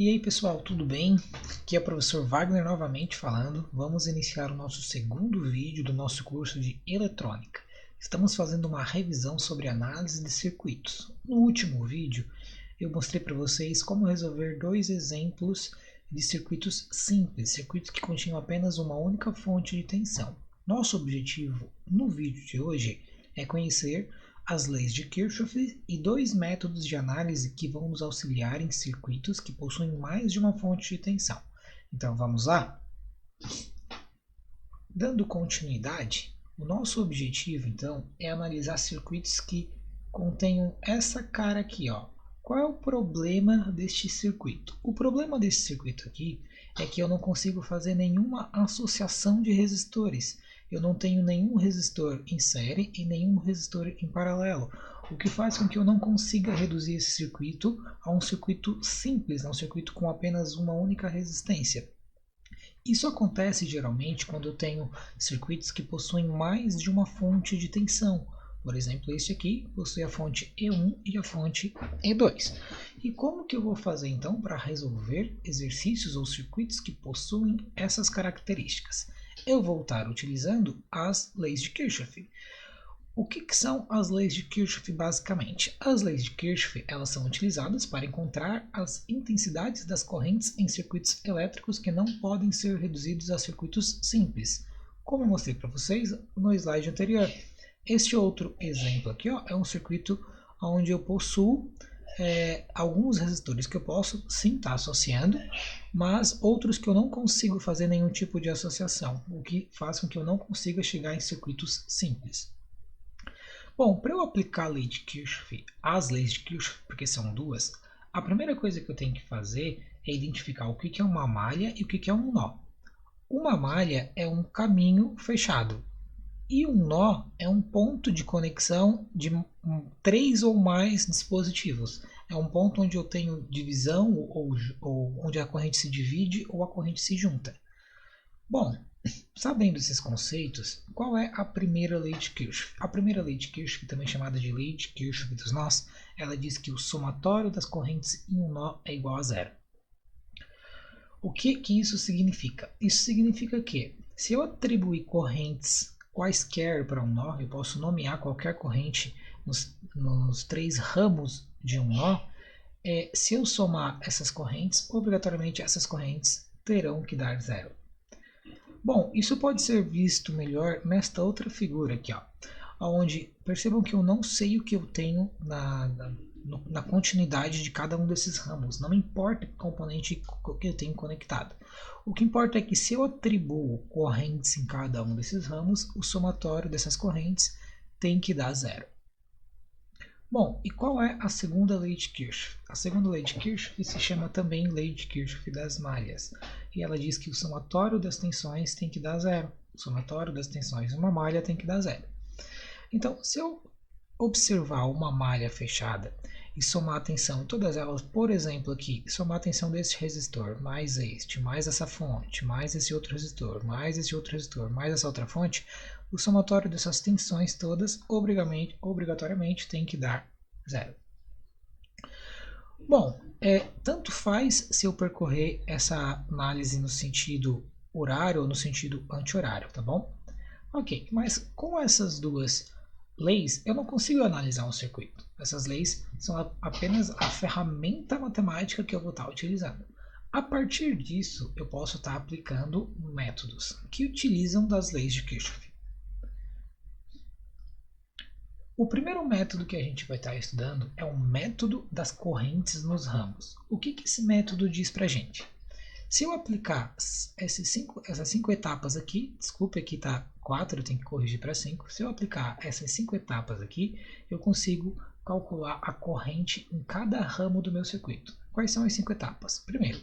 E aí pessoal, tudo bem? Aqui é o professor Wagner novamente falando. Vamos iniciar o nosso segundo vídeo do nosso curso de eletrônica. Estamos fazendo uma revisão sobre análise de circuitos. No último vídeo eu mostrei para vocês como resolver dois exemplos de circuitos simples, circuitos que continham apenas uma única fonte de tensão. Nosso objetivo no vídeo de hoje é conhecer as leis de Kirchhoff e dois métodos de análise que vão nos auxiliar em circuitos que possuem mais de uma fonte de tensão. Então vamos lá? Dando continuidade, o nosso objetivo então é analisar circuitos que contenham essa cara aqui, ó. Qual é o problema deste circuito? O problema desse circuito aqui é que eu não consigo fazer nenhuma associação de resistores. Eu não tenho nenhum resistor em série e nenhum resistor em paralelo, o que faz com que eu não consiga reduzir esse circuito a um circuito simples, a um circuito com apenas uma única resistência. Isso acontece geralmente quando eu tenho circuitos que possuem mais de uma fonte de tensão. Por exemplo, este aqui possui a fonte E1 e a fonte E2. E como que eu vou fazer então para resolver exercícios ou circuitos que possuem essas características? Eu vou estar utilizando as leis de Kirchhoff. O que são as leis de Kirchhoff basicamente? As leis de Kirchhoff elas são utilizadas para encontrar as intensidades das correntes em circuitos elétricos que não podem ser reduzidos a circuitos simples, como eu mostrei para vocês no slide anterior. Este outro exemplo aqui ó, é um circuito onde eu possuo alguns resistores que eu posso sim estar associando, mas outros que eu não consigo fazer nenhum tipo de associação, o que faz com que eu não consiga chegar em circuitos simples. Bom, para eu aplicar a lei de Kirchhoff, as leis de Kirchhoff, porque são duas, a primeira coisa que eu tenho que fazer é identificar o que é uma malha e o que é um nó. Uma malha é um caminho fechado. E um nó é um ponto de conexão de 3 ou mais dispositivos. É um ponto onde eu tenho divisão ou onde a corrente se divide ou a corrente se junta. Bom, sabendo esses conceitos, qual é a primeira lei de Kirchhoff? A primeira lei de Kirchhoff, também chamada de lei de Kirchhoff dos nós, ela diz que o somatório das correntes em um nó é igual a zero. O que isso significa? Isso significa que se eu atribuir correntes quaisquer para um nó, eu posso nomear qualquer corrente nos 3 ramos de um nó, se eu somar essas correntes, obrigatoriamente essas correntes terão que dar zero. Bom, isso pode ser visto melhor nesta outra figura aqui, ó, onde percebam que eu não sei o que eu tenho na continuidade de cada um desses ramos, não importa que componente que eu tenho conectado. O que importa é que se eu atribuo correntes em cada um desses ramos, o somatório dessas correntes tem que dar zero. Bom, e qual é a segunda lei de Kirchhoff? A segunda lei de Kirchhoff se chama também lei de Kirchhoff das malhas. E ela diz que o somatório das tensões tem que dar zero. O somatório das tensões de uma malha tem que dar zero. Então, se eu observar uma malha fechada e somar a tensão, todas elas, por exemplo aqui, somar a tensão desse resistor, mais este, mais essa fonte, mais esse outro resistor, mais esse outro resistor, mais essa outra fonte, o somatório dessas tensões todas, obrigatoriamente, tem que dar zero. Bom, tanto faz se eu percorrer essa análise no sentido horário ou no sentido anti-horário, tá bom? Ok, mas com essas duas leis, eu não consigo analisar um circuito. Essas leis são apenas a ferramenta matemática que eu vou estar utilizando. A partir disso, eu posso estar aplicando métodos que utilizam das leis de Kirchhoff. O primeiro método que a gente vai estar estudando é o método das correntes nos ramos. O que esse método diz para a gente? Se eu aplicar essas 5 etapas aqui, desculpe, aqui está 4, eu tenho que corrigir para 5. Se eu aplicar essas 5 etapas aqui, eu consigo calcular a corrente em cada ramo do meu circuito. Quais são as 5 etapas? Primeiro,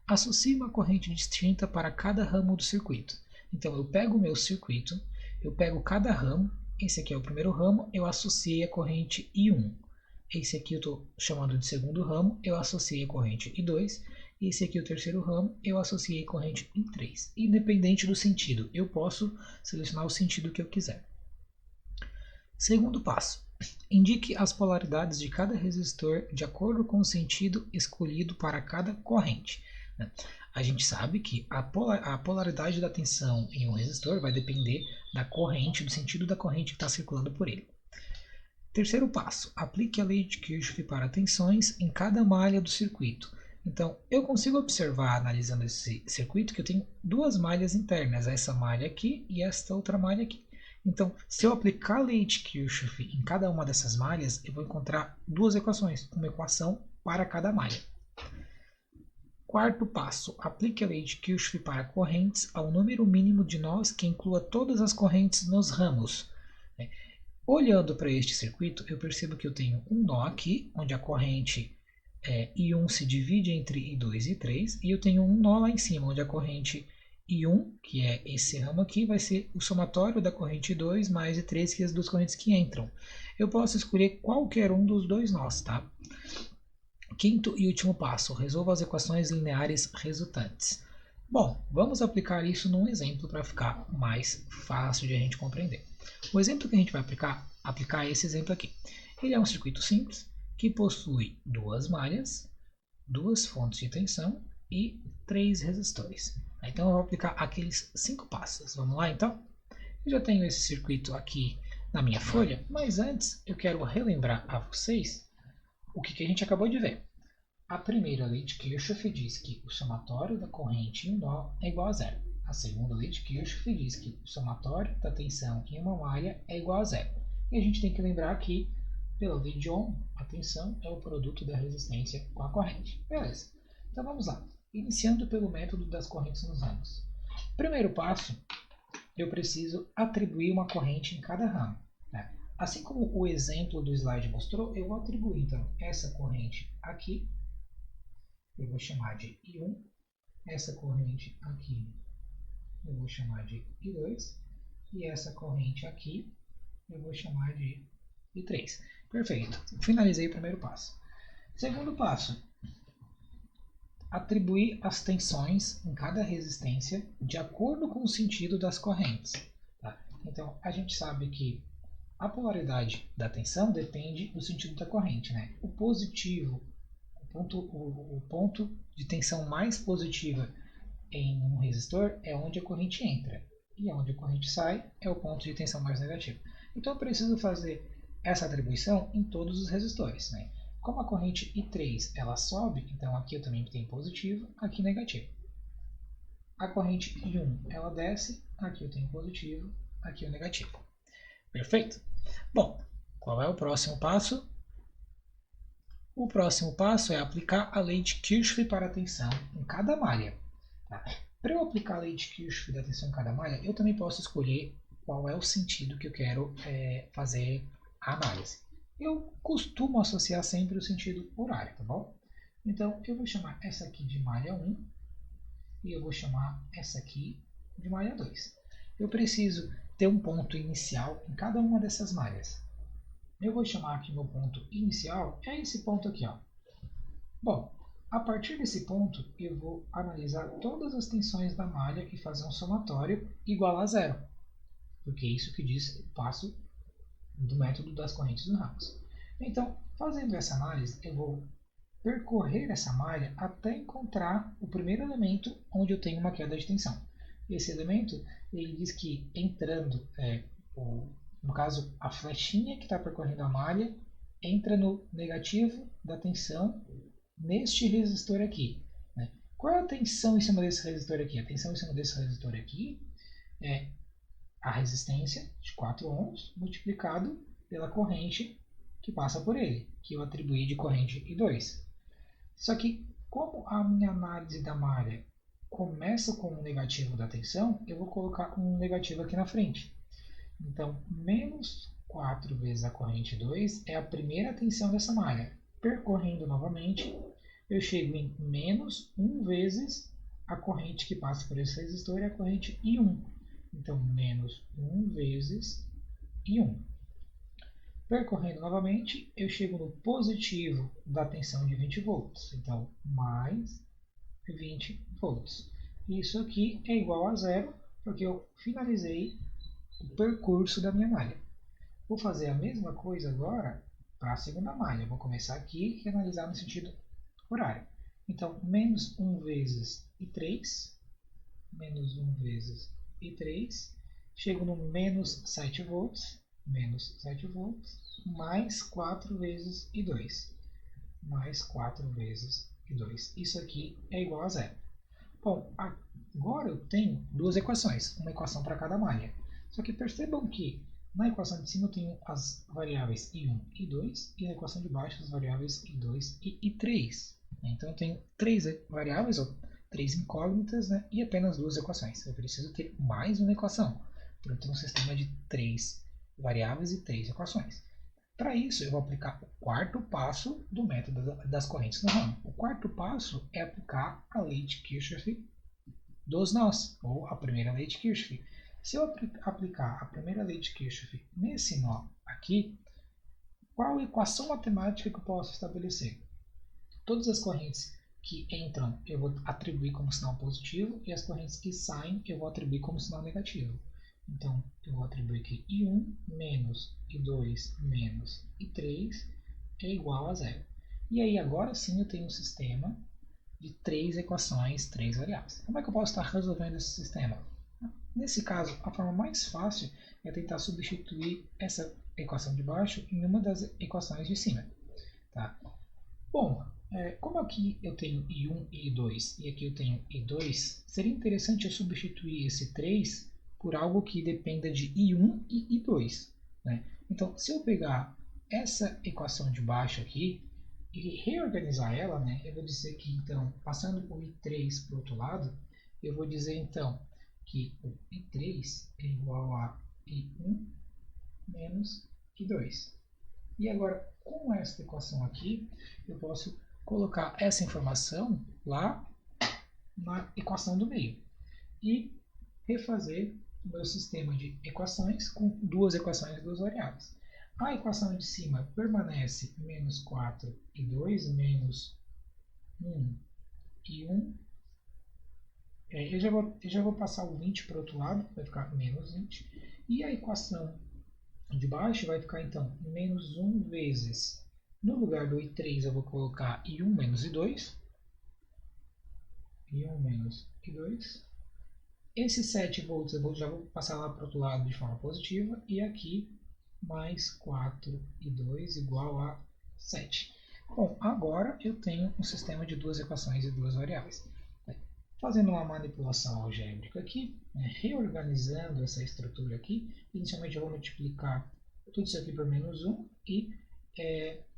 associe uma corrente distinta para cada ramo do circuito. Então eu pego o meu circuito, eu pego cada ramo, esse aqui é o primeiro ramo, eu associei a corrente I1. Esse aqui eu estou chamando de segundo ramo, eu associei a corrente I2. Esse aqui é o terceiro ramo, eu associei corrente em 3. Independente do sentido, eu posso selecionar o sentido que eu quiser. Segundo passo, Indique as polaridades de cada resistor de acordo com o sentido escolhido para cada corrente. A gente sabe que a polaridade da tensão em um resistor vai depender da corrente, do sentido da corrente que está circulando por ele. Terceiro passo, aplique a lei de Kirchhoff para tensões em cada malha do circuito. Então, eu consigo observar, analisando esse circuito, que eu tenho duas malhas internas, essa malha aqui e esta outra malha aqui. Então, se eu aplicar a lei de Kirchhoff em cada uma dessas malhas, eu vou encontrar duas equações, uma equação para cada malha. Quarto passo, aplique a lei de Kirchhoff para correntes ao número mínimo de nós que inclua todas as correntes nos ramos. Olhando para este circuito, eu percebo que eu tenho um nó aqui, onde a corrente I1 se divide entre I2 e I3, e eu tenho um nó lá em cima, onde a corrente I1, que é esse ramo aqui, vai ser o somatório da corrente I2 mais I3, que é as duas correntes que entram. Eu posso escolher qualquer um dos dois nós, tá? Quinto e último passo, resolva as equações lineares resultantes. Bom, vamos aplicar isso num exemplo para ficar mais fácil de a gente compreender. O exemplo que a gente vai aplicar é esse exemplo aqui. Ele é um circuito simples, que possui duas malhas, duas fontes de tensão e 3 resistores. Então eu vou aplicar aqueles 5 passos. Vamos lá então? Eu já tenho esse circuito aqui na minha folha, mas antes eu quero relembrar a vocês o que a gente acabou de ver. A primeira lei de Kirchhoff diz que o somatório da corrente em um nó é igual a zero. A segunda lei de Kirchhoff diz que o somatório da tensão em uma malha é igual a zero. E a gente tem que lembrar que pela lei de Ohm, a tensão é o produto da resistência com a corrente. Beleza. Então vamos lá. Iniciando pelo método das correntes nos ramos. Primeiro passo, eu preciso atribuir uma corrente em cada ramo. Né? Assim como o exemplo do slide mostrou, eu vou atribuir então essa corrente aqui, eu vou chamar de I1, essa corrente aqui eu vou chamar de I2, e essa corrente aqui eu vou chamar de I3. Perfeito. Finalizei o primeiro passo. Segundo passo, atribuir as tensões em cada resistência de acordo com o sentido das correntes. Tá? Então, a gente sabe que a polaridade da tensão depende do sentido da corrente. Né? O positivo, o ponto de tensão mais positiva em um resistor é onde a corrente entra. E onde a corrente sai é o ponto de tensão mais negativo. Então, eu preciso fazer essa atribuição em todos os resistores. Né? Como a corrente I3 ela sobe, então aqui eu também tenho positivo, aqui negativo. A corrente I1 ela desce, aqui eu tenho positivo, aqui o negativo. Perfeito? Bom, qual é o próximo passo? O próximo passo é aplicar a lei de Kirchhoff para a tensão em cada malha. Tá? Para eu aplicar a lei de Kirchhoff da tensão em cada malha, eu também posso escolher qual é o sentido que eu quero fazer a análise. Eu costumo associar sempre o sentido horário, tá bom? Então, eu vou chamar essa aqui de malha 1 e eu vou chamar essa aqui de malha 2. Eu preciso ter um ponto inicial em cada uma dessas malhas. Eu vou chamar aqui meu ponto inicial, é esse ponto aqui, ó. Bom, a partir desse ponto, eu vou analisar todas as tensões da malha e fazer um somatório igual a zero. Porque é isso que diz o passo do método das correntes nos ramos. Então, fazendo essa análise, eu vou percorrer essa malha até encontrar o primeiro elemento onde eu tenho uma queda de tensão. Esse elemento, ele diz que entrando, no caso, a flechinha que está percorrendo a malha, entra no negativo da tensão neste resistor aqui. Né? Qual é a tensão em cima desse resistor aqui? A tensão em cima desse resistor aqui é a resistência de 4 ohms multiplicado pela corrente que passa por ele, que eu atribuí de corrente I2. Só que, como a minha análise da malha começa com o negativo da tensão, eu vou colocar um negativo aqui na frente. Então, menos 4 vezes a corrente 2 é a primeira tensão dessa malha. Percorrendo novamente, eu chego em menos 1 vezes a corrente que passa por esse resistor, é a corrente I1. Então, menos 1 vezes I1. Percorrendo novamente, eu chego no positivo da tensão de 20 volts. Então, mais 20 volts. Isso aqui é igual a zero, porque eu finalizei o percurso da minha malha. Vou fazer a mesma coisa agora para a segunda malha. Vou começar aqui e analisar no sentido horário. Então, menos 1 vezes I3, menos 1 vezes I3, chego no menos 7 volts, mais 4 vezes I2, mais 4 vezes I2. Isso aqui é igual a zero. Bom, agora eu tenho duas equações, uma equação para cada malha. Só que percebam que na equação de cima eu tenho as variáveis I1 e I2 e na equação de baixo as variáveis I2 e I3. Então eu tenho três variáveis, ou três incógnitas, né, e apenas duas equações. Eu preciso ter mais uma equação para eu ter um sistema de três variáveis e três equações. Para isso, eu vou aplicar o quarto passo do método das correntes no ramo. O quarto passo é aplicar a lei de Kirchhoff dos nós, ou a primeira lei de Kirchhoff. Se eu aplicar a primeira lei de Kirchhoff nesse nó aqui, qual equação matemática que eu posso estabelecer? Todas as correntes que entram eu vou atribuir como sinal positivo e as correntes que saem eu vou atribuir como sinal negativo. Então, eu vou atribuir que I1 menos I2 menos I3 é igual a zero. E aí, agora sim, eu tenho um sistema de três equações, três variáveis. Como é que eu posso estar resolvendo esse sistema? Nesse caso, a forma mais fácil é tentar substituir essa equação de baixo em uma das equações de cima. Tá? Bom, como aqui eu tenho I1 e I2 e aqui eu tenho I2, seria interessante eu substituir esse 3 por algo que dependa de I1 e I2. Né? Então, se eu pegar essa equação de baixo aqui e reorganizar ela, né, eu vou dizer que, então, passando por I3 para o outro lado, eu vou dizer, então, que o I3 é igual a I1 menos I2. E agora, com essa equação aqui, eu posso colocar essa informação lá na equação do meio e refazer o meu sistema de equações com duas equações e duas variáveis. A equação de cima permanece menos 4 e 2 menos 1 e 1. Eu já vou passar o 20 para o outro lado, vai ficar menos 20. E a equação de baixo vai ficar, então, menos 1 vezes, no lugar do I3 eu vou colocar I1 menos I2. I1 menos I2. Esses 7 volts eu já vou passar lá para o outro lado de forma positiva. E aqui, mais 4 e 2 igual a 7. Bom, agora eu tenho um sistema de duas equações e duas variáveis. Fazendo uma manipulação algébrica aqui, reorganizando essa estrutura aqui, inicialmente eu vou multiplicar tudo isso aqui por menos 1 e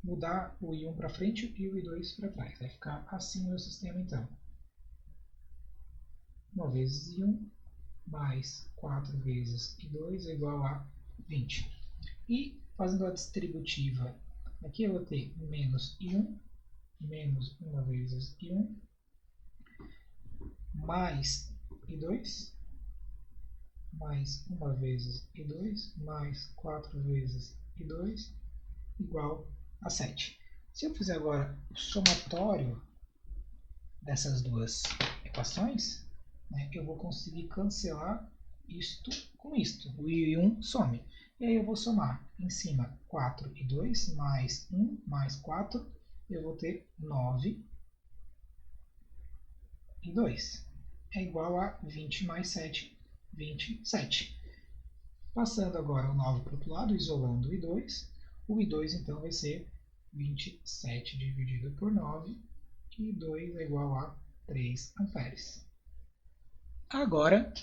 mudar o I1 para frente e o I2 para trás. Vai ficar assim o meu sistema então. 1 vezes I1 mais 4 vezes I2 é igual a 20. E fazendo a distributiva, aqui eu vou ter menos I1, menos 1 vezes I1, mais I2, mais 1 vezes I2, mais 4 vezes I2, igual a 7. Se eu fizer agora o somatório dessas duas equações, né, eu vou conseguir cancelar isto com isto. O I1 some. E aí eu vou somar em cima 4 e 2, mais 1, mais 4, eu vou ter 9 e 2. É igual a 20 mais 7, 27. Passando agora o 9 para o outro lado, isolando o I2. O I2 então vai ser 27 dividido por 9, e 2 é igual a 3 amperes. Agora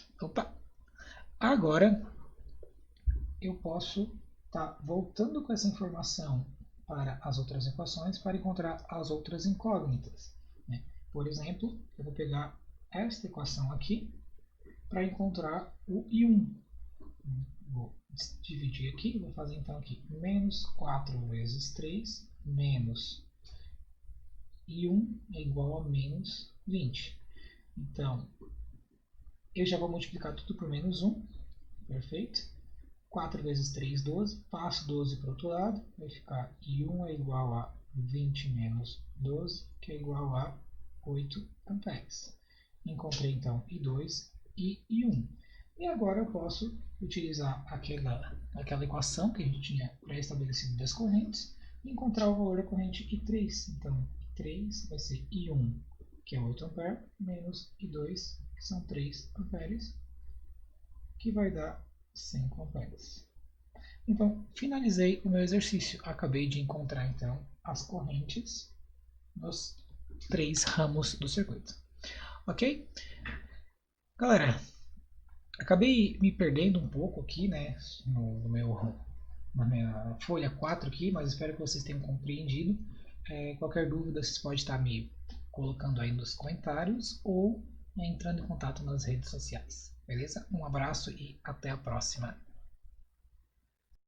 eu posso estar voltando com essa informação para as outras equações para encontrar as outras incógnitas. Né? Por exemplo, eu vou pegar esta equação aqui para encontrar o I1. Vou dividir aqui, vou fazer então aqui menos 4 vezes 3 menos I1 é igual a menos 20. Então, eu já vou multiplicar tudo por menos 1, perfeito? 4 vezes 3, 12, passo 12 para o outro lado, vai ficar I1 é igual a 20 menos 12, que é igual a 8 amperes. Encontrei então I2 e I1. E agora eu posso utilizar aquela equação que a gente tinha pré-estabelecido das correntes e encontrar o valor da corrente I3. Então, I3 vai ser I1, que é 8 A, menos I2, que são 3 amperes, que vai dar 5 amperes. Então, finalizei o meu exercício. Acabei de encontrar, então, as correntes nos 3 ramos do circuito. Ok? Galera, acabei me perdendo um pouco aqui, né, na minha folha 4 aqui, mas espero que vocês tenham compreendido. Qualquer dúvida, vocês podem estar me colocando aí nos comentários ou entrando em contato nas redes sociais. Beleza? Um abraço e até a próxima.